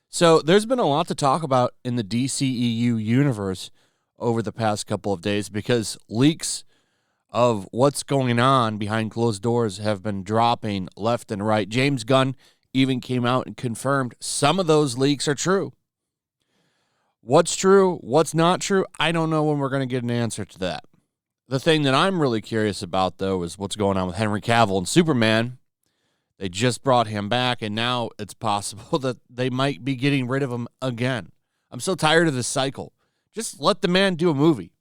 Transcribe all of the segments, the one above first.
So there's been a lot to talk about in the DCEU universe over the past couple of days because leaks of what's going on behind closed doors have been dropping left and right. James Gunn even came out and confirmed some of those leaks are true. What's true, what's not true, I don't know when we're going to get an answer to that. The thing that I'm really curious about, though, is what's going on with Henry Cavill and Superman. They just brought him back, and now it's possible that they might be getting rid of him again. I'm so tired of this cycle. Just let the man do a movie.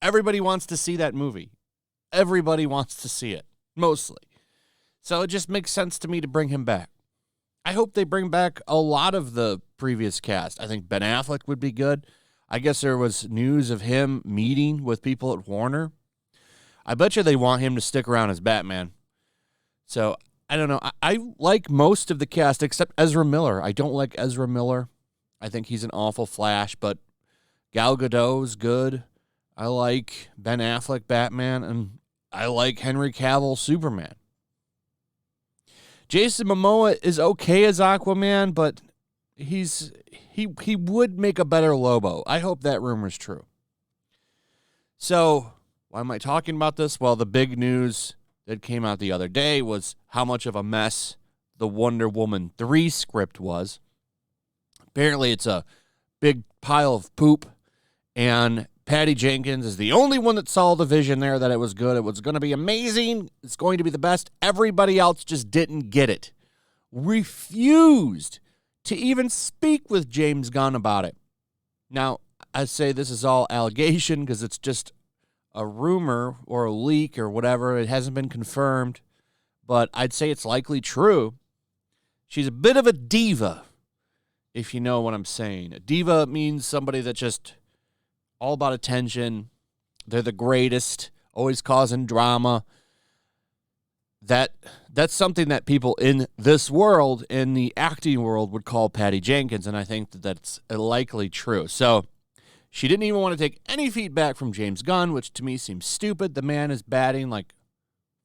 Everybody wants to see that movie. Everybody wants to see it, mostly. So it just makes sense to me to bring him back. I hope they bring back a lot of the previous cast. I think Ben Affleck would be good. I guess there was news of him meeting with people at Warner. I bet you they want him to stick around as Batman. So I don't know. I like most of the cast except Ezra Miller. I don't like Ezra Miller. I think he's an awful Flash, but Gal Gadot's good. I like Ben Affleck Batman, and I like Henry Cavill Superman. Jason Momoa is okay as Aquaman, but he would make a better Lobo. I hope that rumor's true. So why am I talking about this? Well, the big news that came out the other day was how much of a mess the Wonder Woman 3 script was. Apparently, it's a big pile of poop, and Patty Jenkins is the only one that saw the vision there that it was good. It was going to be amazing. It's going to be the best. Everybody else just didn't get it. Refused to even speak with James Gunn about it. Now, I say this is all allegation because it's just a rumor or a leak or whatever. It hasn't been confirmed, but I'd say it's likely true. She's a bit of a diva, if you know what I'm saying. A diva means somebody that just all about attention. They're the greatest, always causing drama. That's something that people in this world, in the acting world, would call Patty Jenkins, and I think that's likely true. So she didn't even want to take any feedback from James Gunn, which to me seems stupid. The man is batting like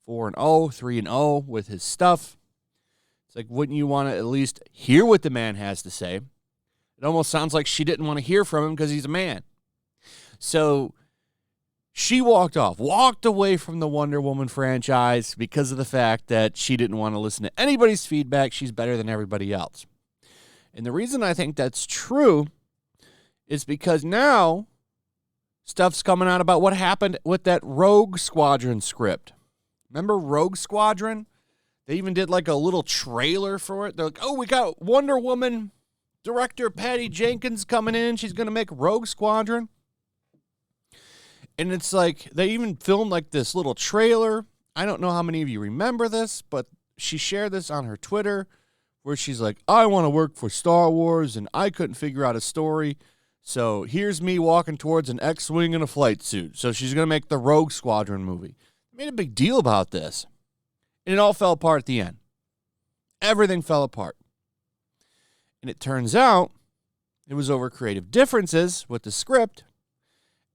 4-0, 3-0 with his stuff. It's like, wouldn't you want to at least hear what the man has to say? It almost sounds like she didn't want to hear from him because he's a man. So she walked away from the Wonder Woman franchise because of the fact that she didn't want to listen to anybody's feedback. She's better than everybody else. And the reason I think that's true is because now stuff's coming out about what happened with that Rogue Squadron script. Remember Rogue Squadron? They even did like a little trailer for it. They're like, oh, we got Wonder Woman director Patty Jenkins coming in. She's going to make Rogue Squadron. And it's like, they even filmed like this little trailer. I don't know how many of you remember this, but she shared this on her Twitter where she's like, I want to work for Star Wars and I couldn't figure out a story. So here's me walking towards an X-Wing in a flight suit. So she's going to make the Rogue Squadron movie. Made a big deal about this. And it all fell apart at the end. Everything fell apart. And it turns out it was over creative differences with the script.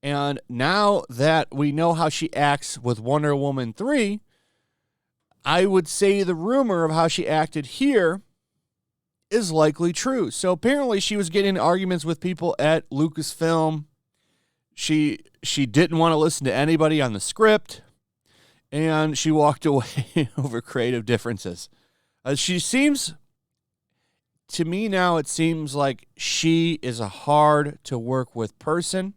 And now that we know how she acts with Wonder Woman 3, I would say the rumor of how she acted here is likely true. So apparently she was getting in arguments with people at Lucasfilm. She didn't want to listen to anybody on the script, and she walked away over creative differences. She seems, to me now, it seems like she is a hard-to-work-with person,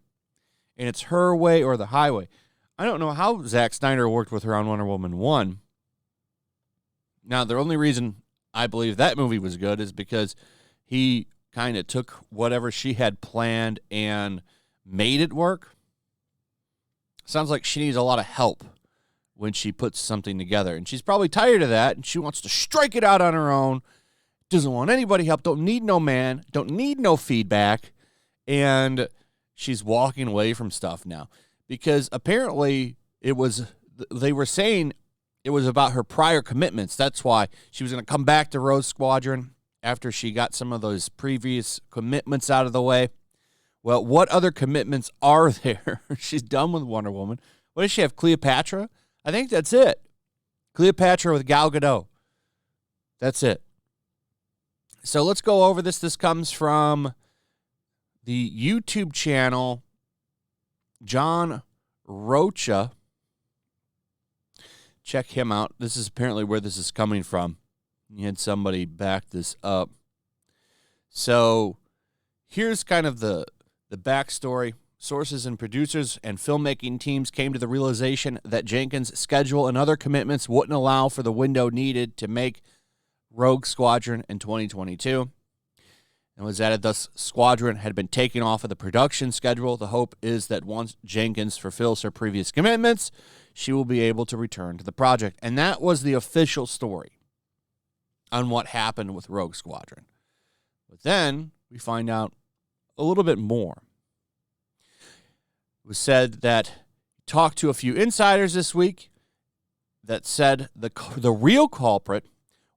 and it's her way or the highway. I don't know how Zack Snyder worked with her on Wonder Woman 1. Now, the only reason I believe that movie was good is because he kind of took whatever she had planned and made it work. Sounds like she needs a lot of help when she puts something together. And she's probably tired of that, and she wants to strike it out on her own. Doesn't want anybody help. Don't need no man. Don't need no feedback. And she's walking away from stuff now because apparently they were saying it was about her prior commitments. That's why she was going to come back to Rogue Squadron after she got some of those previous commitments out of the way. Well, what other commitments are there? She's done with Wonder Woman. What does she have, Cleopatra? I think that's it. Cleopatra with Gal Gadot. That's it. So let's go over this. This comes from the YouTube channel John Rocha. Check him out. This is apparently where this is coming from. He had somebody back this up. So here's kind of the backstory. Sources and producers and filmmaking teams came to the realization that Jenkins' schedule and other commitments wouldn't allow for the window needed to make Rogue Squadron in 2022. And was added, thus Squadron had been taken off of the production schedule. The hope is that once Jenkins fulfills her previous commitments, she will be able to return to the project. And that was the official story on what happened with Rogue Squadron. But then we find out a little bit more. It was said that he talked to a few insiders this week that said the real culprit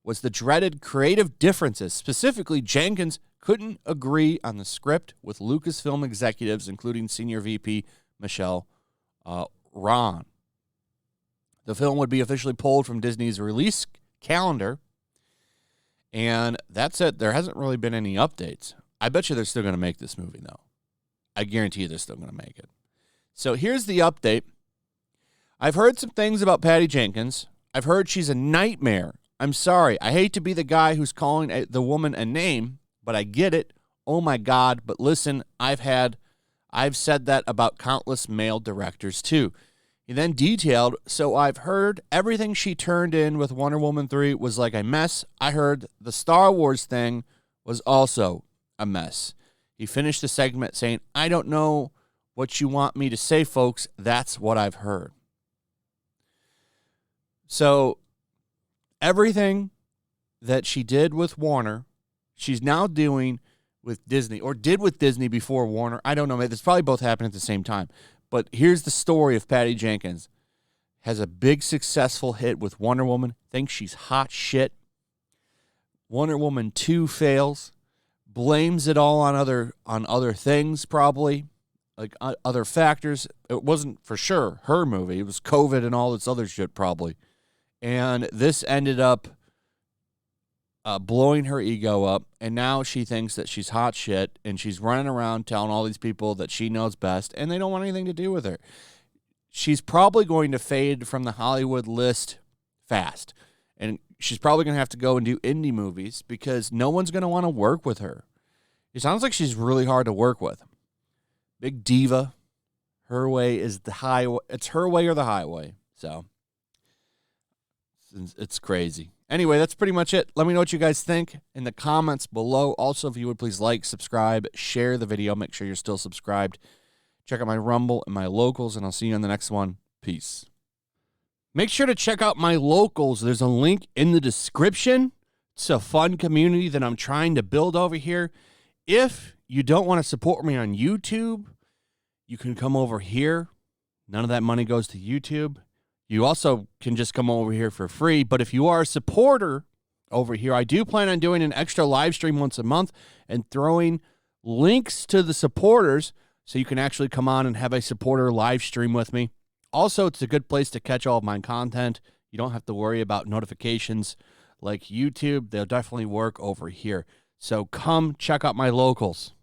was the dreaded creative differences. Specifically, Jenkins couldn't agree on the script with Lucasfilm executives, including Senior VP Michelle Ron. The film would be officially pulled from Disney's release calendar, and that's it. There hasn't really been any updates. I bet you they're still going to make this movie, though. I guarantee you they're still going to make it. So here's the update. I've heard some things about Patty Jenkins. I've heard she's a nightmare. I'm sorry. I hate to be the guy who's calling the woman a name, but I get it. Oh, my God. But listen, I've said that about countless male directors, too. He then detailed, so I've heard everything she turned in with Wonder Woman 3 was like a mess. I heard the Star Wars thing was also a mess. He finished the segment saying, I don't know what you want me to say, folks. That's what I've heard. So everything that she did with Warner, she's now doing with Disney, or did with Disney before Warner. I don't know. It's probably both happened at the same time. But here's the story of Patty Jenkins. Has a big successful hit with Wonder Woman. Thinks she's hot shit. Wonder Woman 2 fails. Blames it all on other things, probably. Like other factors. It wasn't for sure her movie. It was COVID and all this other shit, probably. And this ended up blowing her ego up, and now she thinks that she's hot shit, and she's running around telling all these people that she knows best, and they don't want anything to do with her. She's probably going to fade from the Hollywood list fast, and she's probably going to have to go and do indie movies because no one's going to want to work with her. It sounds like she's really hard to work with. Big diva. Her way is the highway. It's her way or the highway. So it's crazy. Anyway, that's pretty much it. Let me know what you guys think in the comments below. Also, if you would please like, subscribe, share the video. Make sure you're still subscribed. Check out my Rumble and my locals, and I'll see you on the next one. Peace. Make sure to check out my locals. There's a link in the description. It's a fun community that I'm trying to build over here. If you don't want to support me on YouTube, you can come over here. None of that money goes to YouTube. You also can just come over here for free. But if you are a supporter over here, I do plan on doing an extra live stream once a month and throwing links to the supporters so you can actually come on and have a supporter live stream with me. Also, it's a good place to catch all of my content. You don't have to worry about notifications like YouTube. They'll definitely work over here. So come check out my locals.